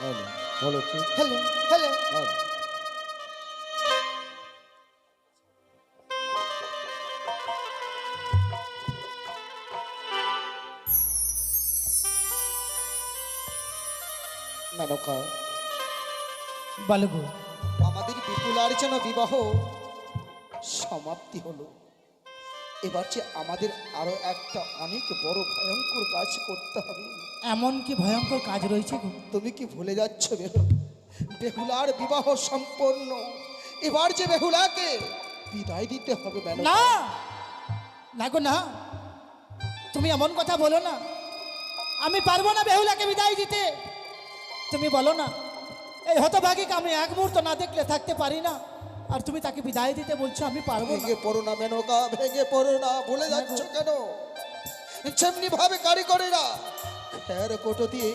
Hello, বলো তো। Hello hello hello. Menaka, বলো গো। আমাদের বিপুলার যেন বিবাহ সমাপ্তি হলো। এবার যে আমাদের আরো একটা অনেক বড় ভয়ঙ্কর কাজ করতে হবে। এমন কি ভয়ঙ্কর কাজ রয়েছে গো? তুমি কি ভুলে যাচ্ছ বেহুলার বিবাহ সম্পন্ন। এবার যে বেহুলাকে বিদায় দিতে হবে না মেনকা। না গো না, তুমি এমন কথা বলো না। আমি পারবো না বেহুলাকে বিদায় দিতে। তুমি বলো না, এই হতভাগীকে আমি এক মুহূর্ত না দেখলে থাকতে পারি না, আর তুমি তাকে বিদায় দিতে বলছো আমি পারবো না। ভেঙে পড়ো না মেনকা, ভেঙে পড়ো না। ভুলে যাচ্ছ কেন? যেমনি ভাবে কারিগরেরা খের কোটো দিয়ে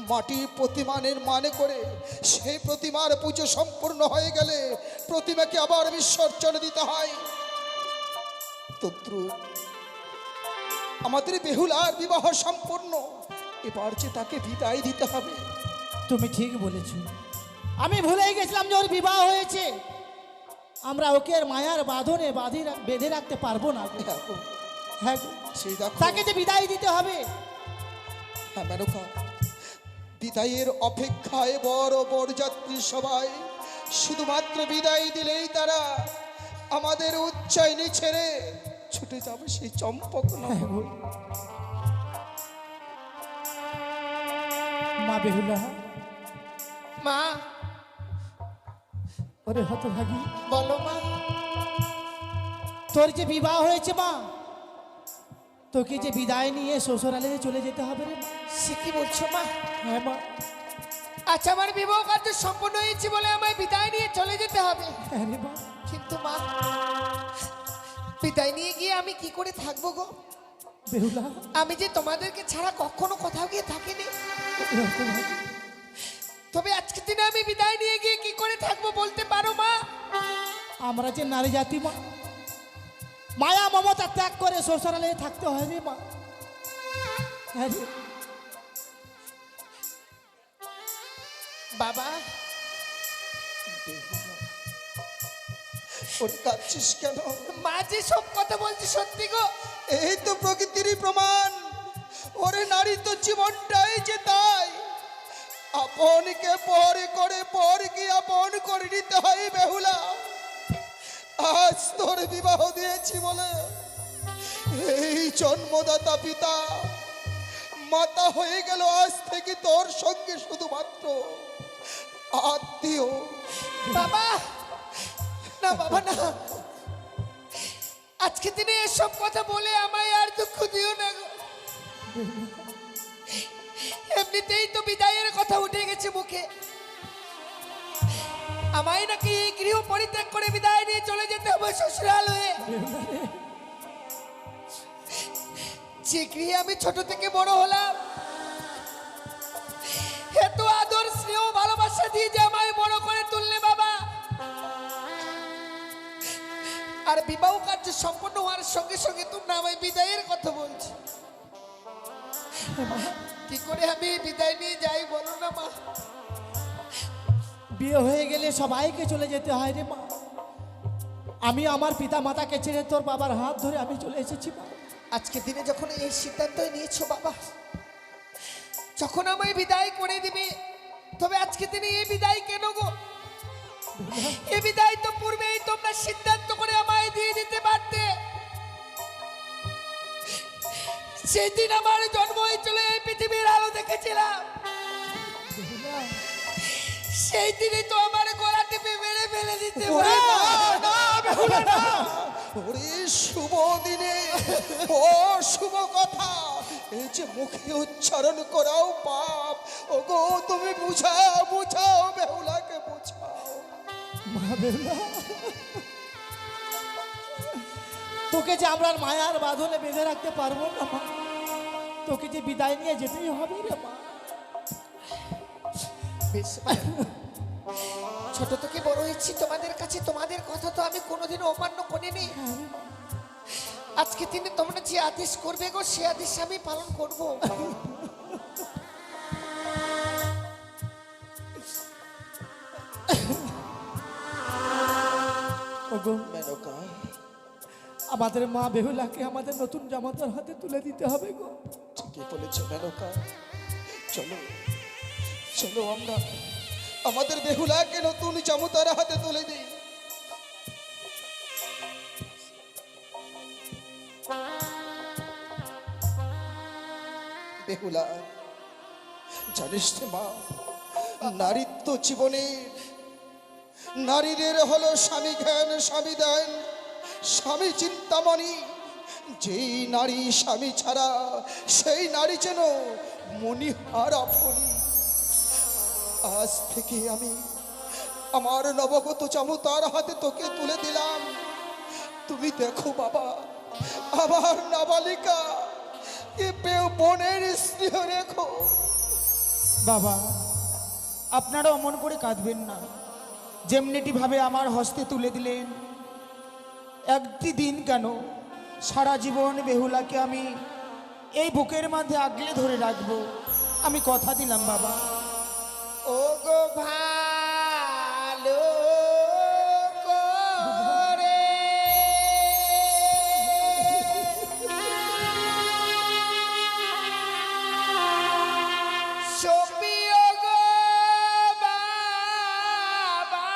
মাটি প্রতিমা নির্মাণ করে সেই প্রতিমার পুজো সম্পূর্ণ হয়ে গেলে প্রতিমাকে আবার বিসর্জন দিতে হয়, তদ্রুপ আমাদের বেহুলার বিবাহ সম্পূর্ণ। এবার যে তাকে বিদায় দিতে হবে। তুমি ঠিক বলেছো, আমি ভুলেই গেছিলাম যে ওর বিবাহ হয়েছে। আমরা ওকে আর মায়ার বাঁধনে বেঁধে রাখতে পারবো না গো। দেখো, হ্যাঁ গো, সেই দেখো। তাকে যে বিদায় দিতে হবে। হ্যাঁ মেনকা, বিদায়ের অপেক্ষায় বড় বরযাত্রী সবাই শুধুমাত্র বিদায় দিলেই তারা আমাদের উচ্চাইনি ছেড়ে ছুটে যাবে সেই চম্পক হ্যাঁ গো। মা বেহুলা, মা, ওরে হতভাগী, বলো মা। তোর যে বিবাহ হয়েছে মা, তোকে যে বিদায় নিয়ে শ্বশুরালে চলে যেতে হবে রে মা। সে কি বলছো মা? হ্যাঁ মা। আচ্ছা, আমার বিবাহ কার্য সম্পন্ন হয়েছে বলে আমায় বিদায় নিয়ে চলে যেতে হবে, হ্যাঁ রে মা। কিন্তু মা, বিদায় নিয়ে গিয়ে আমি কি করে থাকবো গো? বেহুলা, আমি যে তোমাদেরকে ছাড়া কখনো কোথাও গিয়ে থাকিনি। ওরে হতভাগী, তবে আজকে দিনে আমি বিদায় নিয়ে গিয়ে কি করে থাকবো বলতে পারো মা? আমরা যে নারী জাতি মা, মায়া মমতা ত্যাগ করে শ্বশুরালে থাকতে হয় রে মা। হ্যাঁ রে। বাবা, ওরে কাঁদছিস কেন? মা যে সব কথা বলছি সত্যি গো। এই তো প্রকৃতিরই প্রমাণ। ওরে নারী তো জীবনটাই যে তাই, আপনকে পর করে পরকে আপন করে নিতে হয় বেহুলা। আজ তোর বিবাহ দিয়েছি বলে এই জন্মদাতা পিতা মাতা হয়ে গেল আজ থেকে তোর সঙ্গে শুধুমাত্র আত্মীয়। বাবা, না বাবা না, আজকে দিনে এসব কথা বলে আমায় আর দুঃখ দিও না গো। এমনিতেই তো বিদায়ের কথা উঠে গেছে মুখে। আমায় নাকি এই গৃহ পরিত্যাগ করে বিদায় নিয়ে চলে যেতে হবে শ্বশুরালয়ে। যে গৃহে আমি ছোট থেকে বড় হলাম, এত আদর স্নেহ ভালোবাসা দিয়ে যে আমায় বড় করে তুললে বাবা, আর বিবাহ কার্য সম্পন্ন হওয়ার সঙ্গে সঙ্গে তোমরা আমায় বিদায়ের কথা বলছি। কি করে আমি বিদায় নিয়ে যাই বলো না মা? বিয়ে হয়ে গেলে সবাইকে চলে যেতে হয় রে মা। আমি আমার পিতা মাতাকে ছেড়ে তোর বাবার হাত ধরে আমি চলে এসেছি মা। আজকে দিনে যখন এই সিদ্ধান্ত নিয়েছো বাবা, যখন আমায় বিদায় করে দিবে, তবে আজকে দিনে এই বিদায় কেন গো? এই বিদায় তো পূর্বেই তোমরা সিদ্ধান্ত করে আমায় দিয়ে দিতে পারতে। সেই দিন আমার জন্ম হয়েছিল, এই পৃথিবীর আলো দেখেছিলাম। সেই দিনে তো আমার গলা টিপে মেরে ফেলে দিতে ওরে পারো। না, না, বেহুলা না। ওরে শুভ দিনে ও শুভ কথা এই যে মুখে উচ্চারণ করাও পাপ। ওগো তুমি বুঝাও, বুঝাও বেহুলাকে বুঝাও। মা বেহুলা, তোকে যে আমরা মায়ার বাঁধনে বেঁধে রাখতে পারবো না মা। তোকে যে বিদায় নিয়ে যেতেই হবে রে মা। বেশ মা, ছোট থেকে বড় হয়েছি তোমাদের কাছে, তোমাদের কথা তো আমি কোনোদিনও অমান্য করিনি। আজকে দিনে তোমরা যে আদেশ করবে গো, সে আদেশ আমি পালন করব। ওগো, মেনকা, আমাদের মা বেহুলাকে আমাদের নতুন জামাতার হাতে তুলে দিতে হবে গো। ঠিকই বলেছ মেনকা। চলো চলো আমরা আমাদের বেহুলাকে নতুন জামুতার হাতে তুলে দিই। বেহুলা, জানিস তো মা, নারীত্ব জীবনের নারীদের হলো স্বামী জ্ঞান, স্বামী দেন, স্বামী চিন্তামণি। যেই নারী স্বামী ছাড়া সেই নারী যেন মণিহারা ফণি। আজ থেকে আমি আমার নবগত চামুতার হাতে তোকে তুলে দিলাম। তুমি দেখো বাবা, আমার নাবালিকা এ বোনের স্নেহ রেখো। বাবা, আপনারা অমন করে কাঁদবেন না। যেমনিটি ভাবে আমার হস্তে তুলে দিলেন, একটি দিন কেন সারা জীবন বেহুলাকে আমি এই বুকের মধ্যে আগলে ধরে রাখবো। আমি কথা দিলাম বাবা। ও গো ভালো করে সপিও গো বাবা,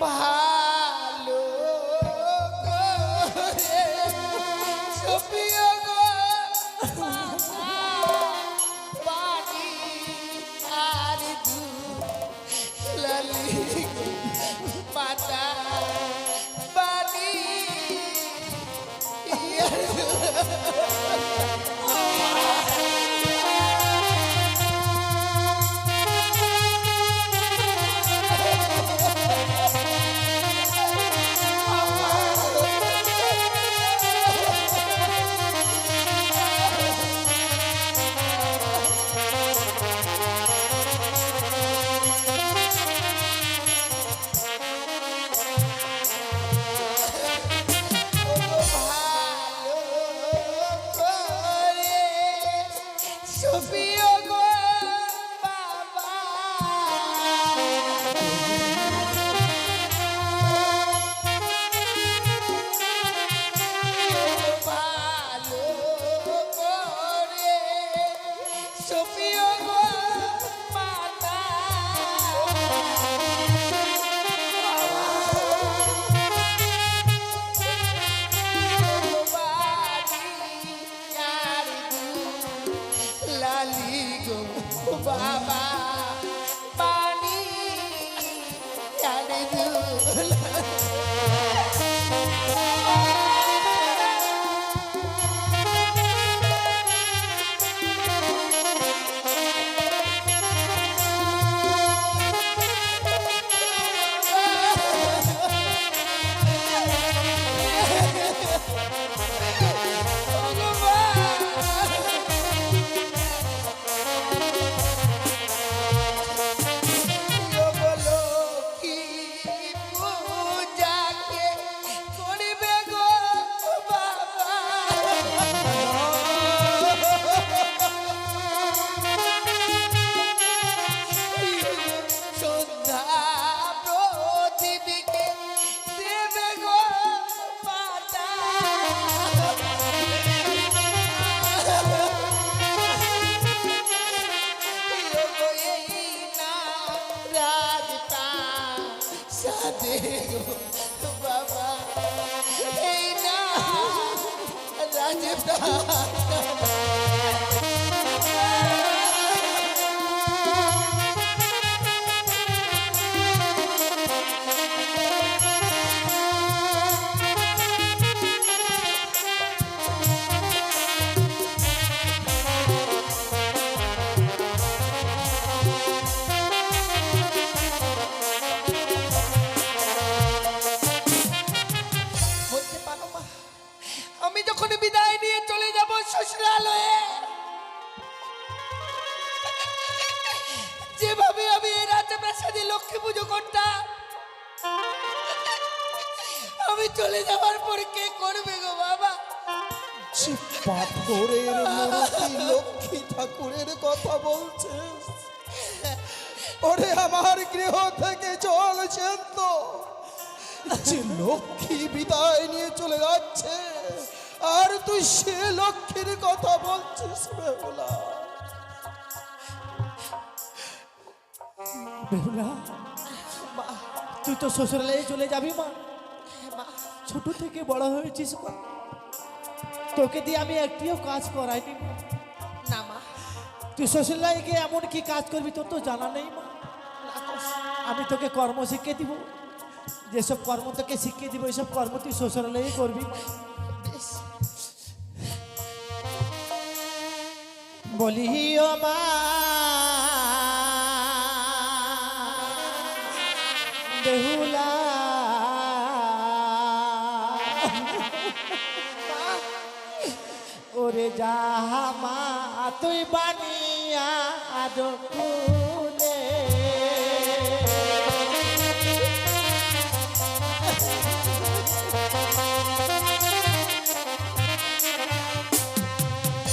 ভালো করে সপিও গো বাবা, পানি আর দুধ লালি পাতা পানি সপিও গো বাবা, ভালো করে সপিও গো মাতা, লালি গো বাবা, পানি আর দুধ বলো কি পূজাকে করবে গো বাবা, সন্ধ্যা প্রদীপকে দেবে গো পাতা, সাদে গো বাবা, এই না রাজতা বলতে পারো মা, আমি যখন বিদায় নিয়ে চলে যাব শ্বশুরালয়ে, যেভাবে আমি এই রাজপ্রাসাদে লক্ষ্মী পুজো করতাম, আমি চলে যাবার পর কে করবে গো বাবা? সে পাথরের মূর্তি লক্ষ্মী ঠাকুরের কথা বলছিস? ওরে আমার গৃহ থেকে চলছেন তো, যে লক্ষ্মী বিদায় নিয়ে চলে যাচ্ছে, আর তুই সে লক্ষ্মীর কথা বলছিস বেহুলা? বেহুলা, তুই তো শ্বশুরালয়ে চলে যাবি মা। ছোট থেকে বড় হয়েছিস মা, তোকে দিয়ে আমি একটিও কাজ করাইনি মা। না মা, তুই শ্বশুরালয়ে গিয়ে এমন কি কাজ করবি তোর তো জানা নেই মা। আমি তোকে কর্ম শিখিয়ে দিব, যেসব কর্ম তোকে শিখিয়ে দিব এসব কর্ম তুই শ্বশুরালয়ে করবি মা। বেশ। বলি ও মা বেহুলা, ওরে জামা তুই বানিয়া ফুলে,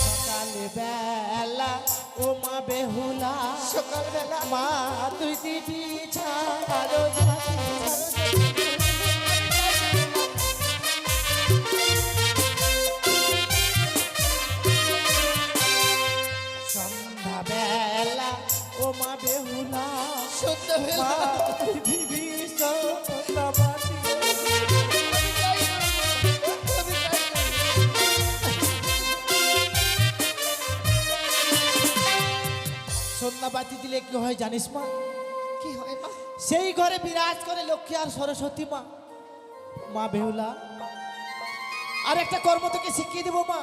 সকালে বেলা ও মা বেহুলা, সকালবেলা মা তুই দিদি ছাড়ো ঝাঁকি সন্ধ্যা বেলা ও মা বেহুলা, সন্ধ্যাবেলা মা তুই দিবি সন্ধ্যাবাতি। সন্ধ্যাবাতি দিলে কি হয় জানিস মা? কি হয় মা? সেই ঘরে বিরাজ করে লক্ষ্মী আর সরস্বতী মা। মা বেহুলা, আর একটা কর্ম তোকে শিখিয়ে দেবো মা,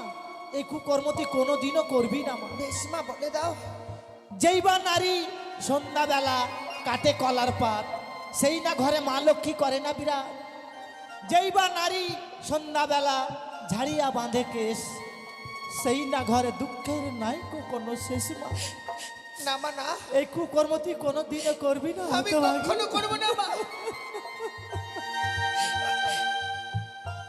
এই কুকর্ম তুই কোনোদিনও করবি না মা। বেশ মা, বলে দাও। যেই বা নারী সন্ধ্যাবেলা কাটে কলার পাত, সেই না ঘরে মা লক্ষ্মী করে না বিরাজ। যেই বা নারী সন্ধ্যাবেলা ঝাড়িয়া বাঁধে কেশ, সেই না ঘরে দুঃখের নাই কোনো শেষ মা। না মা না, এই কুকর্ম তুই কোনোদিনও করবি না। আমি হতভাগী। কখনো করবো না মা।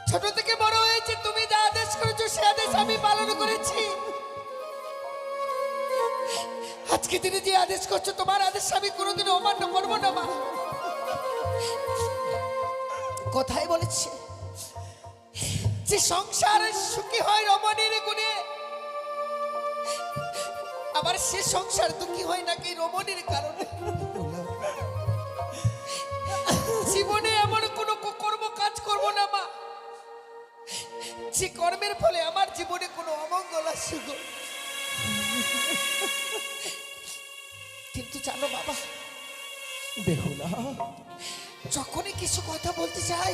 ছোট থেকে বড় হয়েছে, তুমি যা আদেশ করেছো সে আদেশ আমি পালন করেছি। আজকে দিনে যে আদেশ করছো তোমার আদেশ আমি কোনোদিন অমান্য করবো না মা। কোথায় বলেছে যে সংসার সুখী হয় রমণীর গুণে, আবার সে সংসার দুঃখী হয় নাকি রমণীর কারণে। জীবনে এমন কোনো কুকর্ম কাজ করব না মা, যে কর্মের ফলে আমার জীবনে কোনো অমঙ্গল আসুক। কিন্তু জানো বাবা বেহুলা, যখনই কিছু কথা বলতে চাই,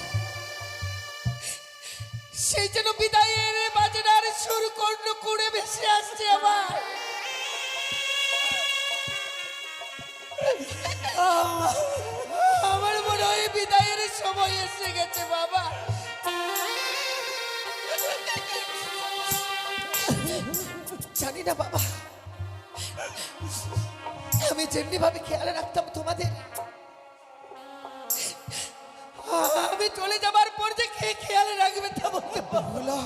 সেই যেন বিদায়ের বাজনার সুর কর্ণ করে ভেসে আসছে আমার। আমার মনে হয় বিদায়ের সময় এসে গেছে বাবা। জানি না বাবা, আমি যেমনি ভাবে খেয়াল রাখতাম তোমাদের, আমি চলে যাবার পর যে খেয়াল রাখবে তা বলতে পারবো না।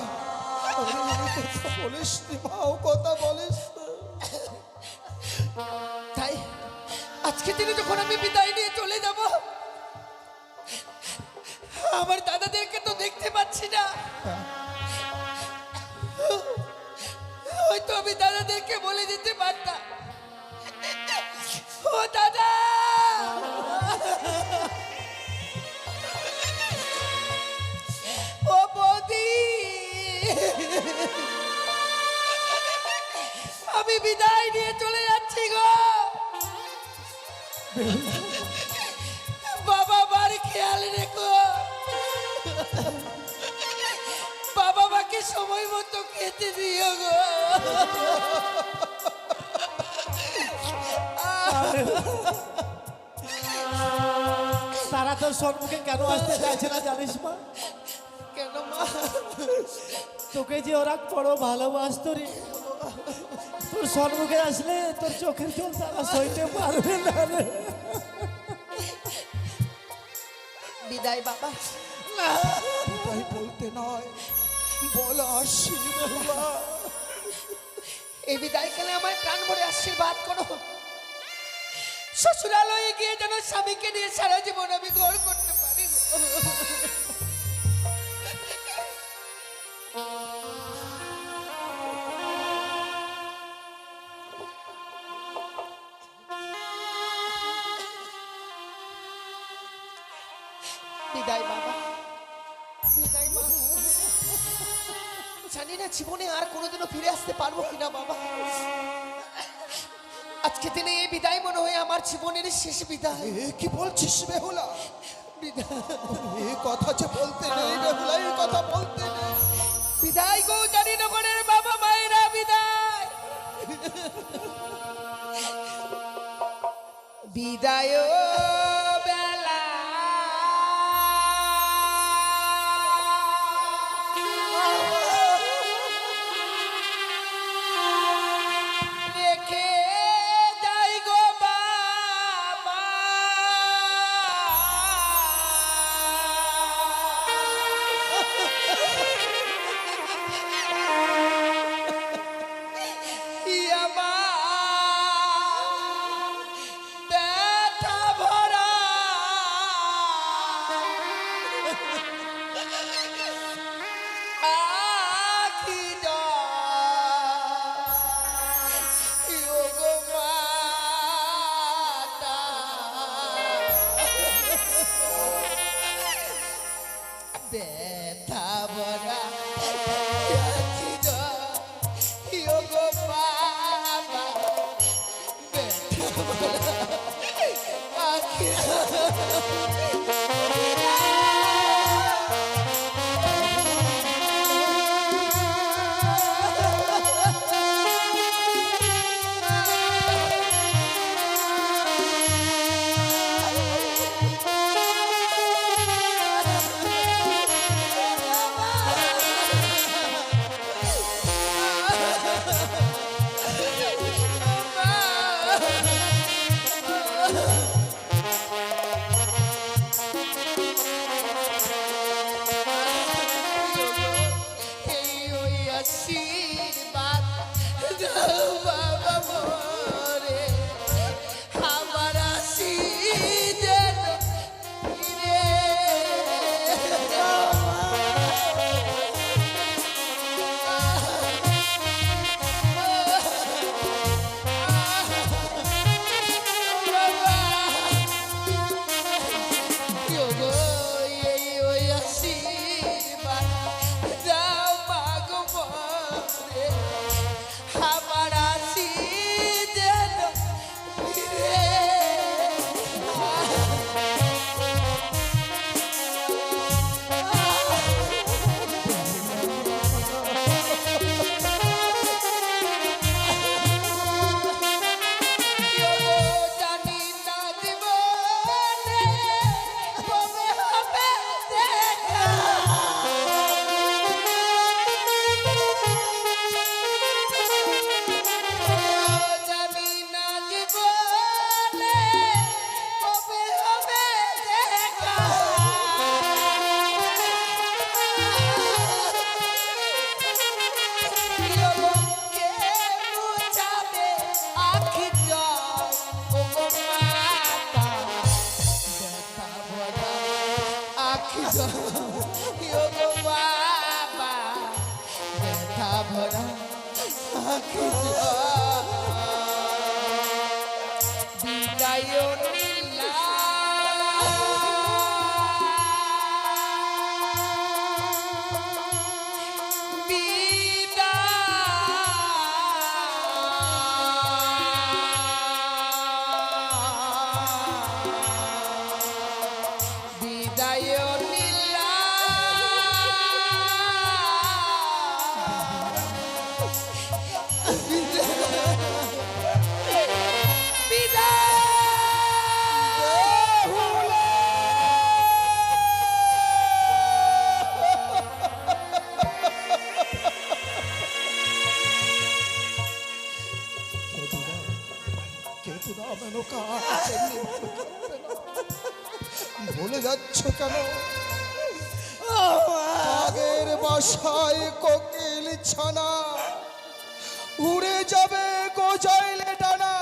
বেহুলা, ওরে এই কথা বলিস নি মা, ও কথা বলিস না। তাই আজকে দিনে যখন আমি বিদায় নিয়ে চলে যাব, আমার দাদাদেরকে তো দেখতে পাচ্ছি না। হয়তো আমি দাদাদেরকে বলে দিতে পারতাম, ও দাদা, ও বৌদি, আমি বিদায় নিয়ে চলে যাচ্ছি গো। বাবা মার খেয়াল রেখো, বাবা মাকে সময় মতো খেতে দিও গো। তারা তোর সম্মুখে কেন আসতে চাইছে না জানিস মা? কেন মা? তোকে যে ওরা বড় ভালোবাসতো রে, তোর সম্মুখে আসলে তোর চোখের জল তারা সইতে পারবে না রে। বিদায় বাবা। তাই বলতে নয়, বলো আসছি বেহুলা। এই বিদায়কালে আমায় প্রাণ ভরে আশীর্বাদ করো। শ্বশুরালয়ে গিয়ে যেন স্বামীকে নিয়ে সারা জীবন আমি ঘর করতে পারি গো। বিদায় বাবা, বিদায় মা। জানি না জীবনে আর কোনোদিনও ফিরে আসতে পারবো কিনা বাবা। আজকে দিনে এই বিদায় মনে হয় আমার জীবনের শেষ বিদায়। এ কি বলছিস বেহুলা? বিদায়, এই কথা যে বলতে নেই বেহুলা, এই কথা বলতে নেই। বিদায় গো জারিনগরের বাবা মায়েরা, বিদায়। বিদায় বেলা রেখে যাই গো বাবা। ব্যথা ভরা আখি গো মাতা। ব্যথা ভরা আখি গো বাবা। ব্যথা ভরা আখি আশীর্বাদ দাও বাবা মোরে। আমার আশি যেন ফিরে আশীর্বাদ দাও মাগো মোরে। আমার আশি যেন ফিরে জানি না জীবনে কবে হবে দেখা। জানি না জীবনে কবে হবে দেখা। কে বুঝাবে আখি জল ও গো মাতা। ব্যথা ভরা আখি জল ও গো বাবা। ব্যথা ভরা আখি জল। বিদায় নীলা বিদায় নীলা কেতুরা মেনকা ভুলে যাচ্ছ কেন? আগের বাসায় কোকিল ছানা উড়ে যাবে গোজাইলে ডানা।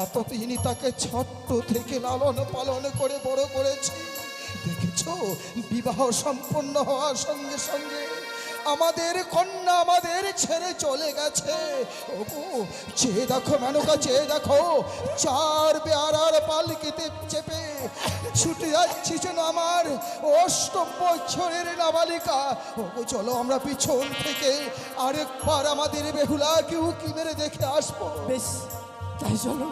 এতদিনই তাকে ছোট্ট থেকে লালন পালন করে বড় করেছি। দেখেছো, বিবাহ সম্পন্ন হওয়ার সঙ্গে সঙ্গে আমাদের কন্যা আমাদের ছেড়ে চলে গেছে। ওগো, চেয়ে দেখো মেনকা, চেয়ে দেখো, 4 বেয়ারার পালকিতে চেপে ছুটে যাচ্ছি যেন আমার 8ম বছরের নাবালিকা। ওগো, চলো আমরা পিছন থেকে আরেকবার আমাদের বেহুলাকে উকি মেরে দেখে আসবো। বেশ, তাই চলো।